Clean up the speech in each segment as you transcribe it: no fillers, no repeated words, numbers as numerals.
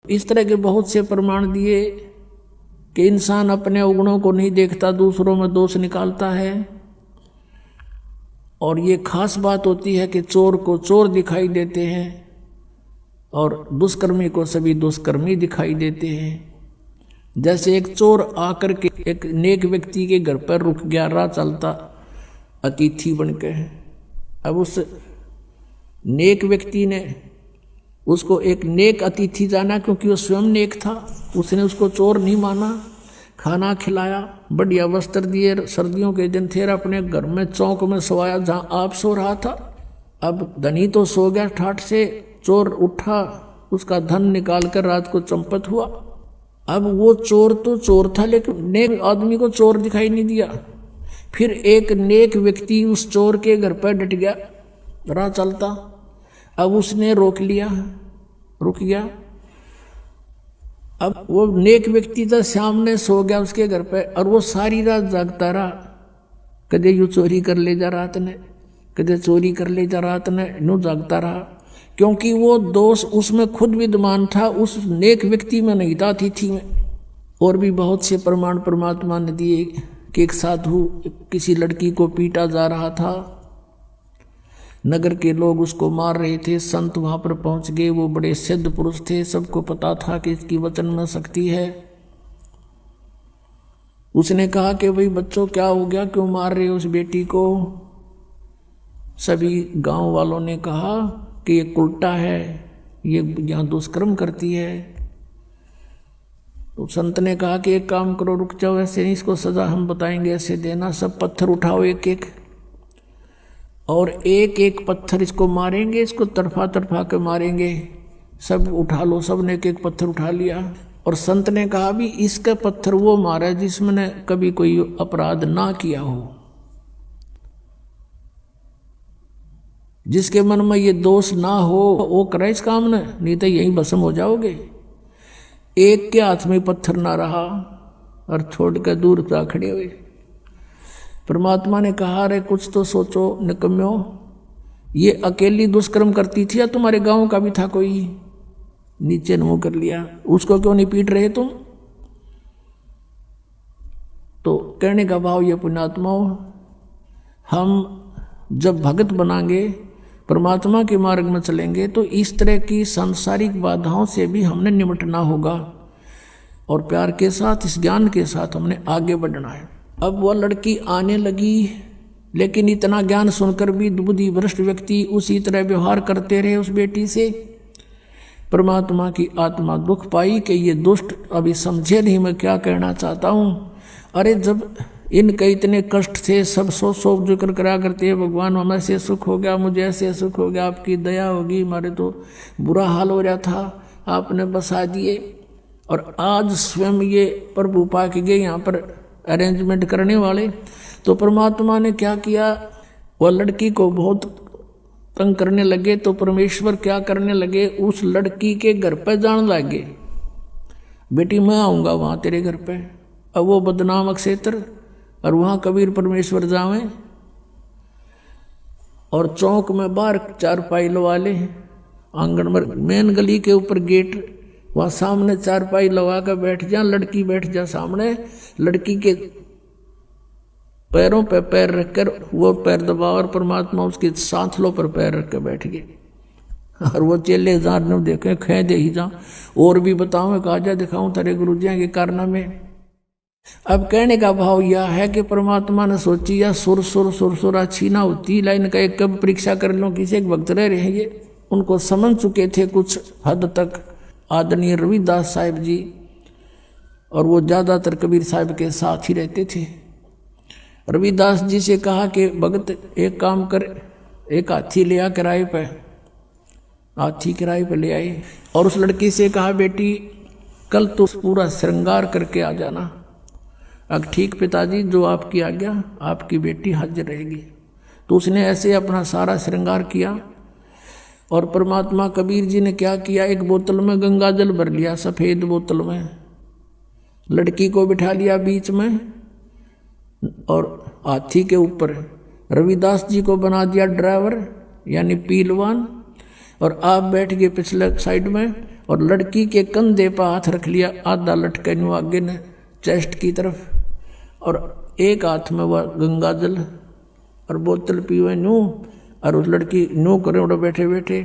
इस तरह के बहुत से प्रमाण दिए कि इंसान अपने अवगुणों को नहीं देखता, दूसरों में दोष निकालता है। और ये खास बात होती है कि चोर को चोर दिखाई देते हैं और दुष्कर्मी को सभी दुष्कर्मी दिखाई देते हैं। जैसे एक चोर आकर के एक नेक व्यक्ति के घर पर रुक गया, राह चलता अतिथि बनकर। अब उस नेक व्यक्ति ने उसको एक नेक अतिथि जाना, क्योंकि वो स्वयं नेक था। उसने उसको चोर नहीं माना, खाना खिलाया, बढ़िया वस्त्र दिए, सर्दियों के दिन थे, अपने घर में चौक में सोया जहाँ आप सो रहा था। अब धनी तो सो गया ठाठ से, चोर उठा, उसका धन निकाल कर रात को चंपत हुआ। अब वो चोर तो चोर था, लेकिन नेक आदमी को चोर दिखाई नहीं दिया। फिर एक नेक व्यक्ति उस चोर के घर पर डट गया, राह चलता। अब उसने रोक लिया, रुक गया। अब वो नेक व्यक्ति था, सामने सो गया उसके घर पे, और वो सारी रात जागता रहा। कदे यू चोरी कर ले जा रात ने, कदे चोरी कर ले जा रात ने, यूं जागता रहा, क्योंकि वो दोष उसमें खुद विद्यमान था, उस नेक व्यक्ति में नहीं था, अतिथि में। और भी बहुत से प्रमाण परमात्मा ने दिए कि एक साधु किसी लड़की को पीटा जा रहा था, नगर के लोग उसको मार रहे थे, संत वहां पर पहुंच गए। वो बड़े सिद्ध पुरुष थे, सबको पता था कि इसकी वचन में शक्ति है। उसने कहा कि भाई बच्चों क्या हो गया, क्यों मार रहे हो उस बेटी को? सभी गांव वालों ने कहा कि ये उल्टा है, ये यहाँ दुष्कर्म करती है। तो संत ने कहा कि एक काम करो, रुक जाओ, ऐसे नहीं, इसको सजा हम बताएंगे, ऐसे देना। सब पत्थर उठाओ एक एक, और एक एक पत्थर इसको मारेंगे, इसको तरफा तरफा के मारेंगे। सब उठा लो, सब ने एक एक पत्थर उठा लिया। और संत ने कहा भी इसका पत्थर वो मारा जिसमें कभी कोई अपराध ना किया हो, जिसके मन में ये दोष ना हो, वो करे इस काम ने, नहीं तो यहीं भस्म हो जाओगे। एक के हाथ में पत्थर ना रहा और छोड़ कर दूर जा खड़े हुए। परमात्मा ने कहा, रे कुछ तो सोचो निकम्यो, ये अकेली दुष्कर्म करती थी या तुम्हारे गांव का भी था कोई? नीचे मुंह कर लिया, उसको क्यों नहीं पीट रहे तुम? तो कहने का भाव ये पुण्यात्माओं, हम जब भगत बनाएंगे, परमात्मा के मार्ग में चलेंगे, तो इस तरह की सांसारिक बाधाओं से भी हमने निपटना होगा और प्यार के साथ, इस ज्ञान के साथ हमने आगे बढ़ना है। अब वह लड़की आने लगी, लेकिन इतना ज्ञान सुनकर भी बुद्धि भ्रष्ट व्यक्ति उसी तरह व्यवहार करते रहे उस बेटी से। परमात्मा की आत्मा दुख पाई कि ये दुष्ट अभी समझे नहीं मैं क्या कहना चाहता हूँ। अरे जब इनके इतने कष्ट थे, सब सोच जिक्र करा करते हैं, भगवान हमें ऐसे सुख हो गया, मुझे ऐसे सुख हो गया, आपकी दया होगी, हमारे तो बुरा हाल हो रहा था, आपने बसा दिए। और आज स्वयं ये प्रभु पा के गए यहाँ पर अरेंजमेंट करने वाले। तो परमात्मा ने क्या किया, वह लड़की को बहुत तंग करने लगे। तो परमेश्वर क्या करने लगे, उस लड़की के घर पर जाने लगे, बेटी मैं आऊँगा वहाँ तेरे घर पे। अब वो बदनाम क्षेत्र, और वहाँ कबीर परमेश्वर जावे, और चौक में बाहर चारपाई लगा ले, आंगन में मेन गली के ऊपर गेट, वहाँ सामने चारपाई लगा कर बैठ जा, लड़की बैठ जा सामने, लड़की के पैरों पे पैर रखकर वो पैर दबा, और परमात्मा उसके सांथलों पर पैर रख कर बैठ गए। और वो चेले जार ने देखे, खे दे ही जा, और भी बताऊँ, कहा जा दिखाऊँ तेरे गुरु जी के कारनामे। अब कहने का भाव यह है कि परमात्मा ने सोची या सुर अच्छी ना होती, लाइन का एक कब परीक्षा कर लो, किसी एक भक्त रह रहेंगे, उनको समझ चुके थे कुछ हद तक आदरणीय रविदास साहिब जी, और वो ज़्यादातर कबीर साहिब के साथ ही रहते थे। रविदास जी से कहा कि भगत एक काम कर, एक हाथी ले आ किराए पे, हाथी किराए पे ले आए, और उस लड़की से कहा बेटी कल तो पूरा श्रृंगार करके आ जाना। अब ठीक पिताजी, जो आपकी आज्ञा, आपकी बेटी हाजिर रहेगी। तो उसने ऐसे अपना सारा श्रृंगार किया। और परमात्मा कबीर जी ने क्या किया, एक बोतल में गंगा जल भर लिया, सफ़ेद बोतल में, लड़की को बिठा लिया बीच में, और हाथी के ऊपर रविदास जी को बना दिया ड्राइवर यानी पीलवान, और आप बैठ गए पिछले साइड में, और लड़की के कंधे पर हाथ रख लिया, आधा लटके न्यू आगे ने चेस्ट की तरफ, और एक हाथ में वह गंगा जल और बोतल पीवे न्यू, और उस लड़की न्यू करे उड़े बैठे बैठे।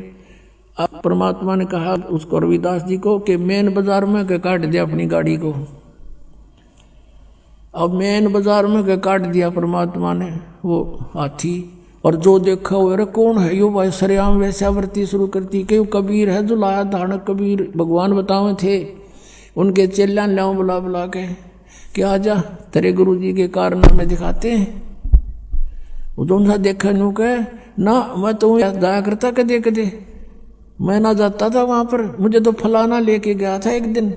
अब परमात्मा ने कहा उसको रविदास जी को कि मेन बाजार में के काट दिया अपनी गाड़ी को। अब मेन बाजार में के काट दिया परमात्मा ने वो हाथी, और जो देखा वो अरे कौन है यो भाई, सरेआम वैश्यावृत्ति शुरू करती कि कबीर है जो लाया धानक कबीर, भगवान बतावे थे उनके चेला लाओ बुला बुला के कि आजा तेरे गुरु जी के कारनामे दिखाते हैं। वो जो सा देखा नू कह ना मैं तो जाया करता कदे कदे, मैं ना जाता था वहां पर, मुझे तो फलाना लेके गया था एक दिन।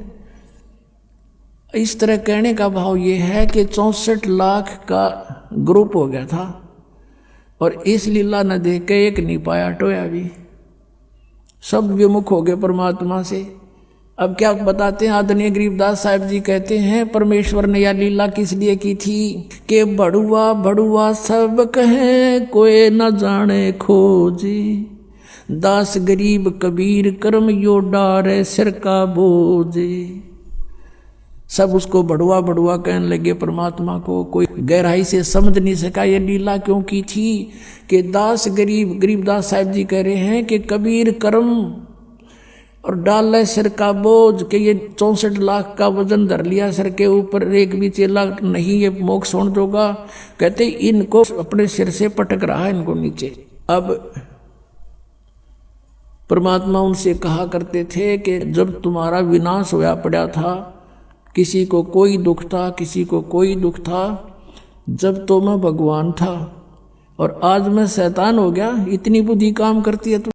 इस तरह कहने का भाव ये है कि 64 लाख का ग्रुप हो गया था, और इस लीला न देख के एक नहीं पाया टोया भी, सब विमुख हो गए परमात्मा से। अब क्या बताते हैं आदरणीय गरीबदास साहब जी कहते हैं परमेश्वर ने यह लीला किस लिए की थी कि बड़ुआ बड़ुआ सब कहें कोई न जाने खोजी, दास गरीब कबीर कर्म यो डारे सिर का बोझे। सब उसको बड़ुआ बड़ुआ कहने लगे परमात्मा को, कोई गहराई से समझ नहीं सका ये लीला क्यों की थी कि दास गरीब, गरीबदास साहब जी कह रहे हैं कि कबीर कर्म और डाल सिर का बोझ, कि ये 64 लाख का वजन धर लिया सिर के ऊपर, एक भी चेला नहीं ये मोक्ष होने दोगा, कहते इनको अपने सिर से पटक रहा है इनको नीचे। अब परमात्मा उनसे कहा करते थे कि जब तुम्हारा विनाश होया पड़ा था, किसी को कोई दुख था, किसी को कोई दुख था, जब तो मैं भगवान था और आज मैं शैतान हो गया, इतनी बुद्धि काम करती है।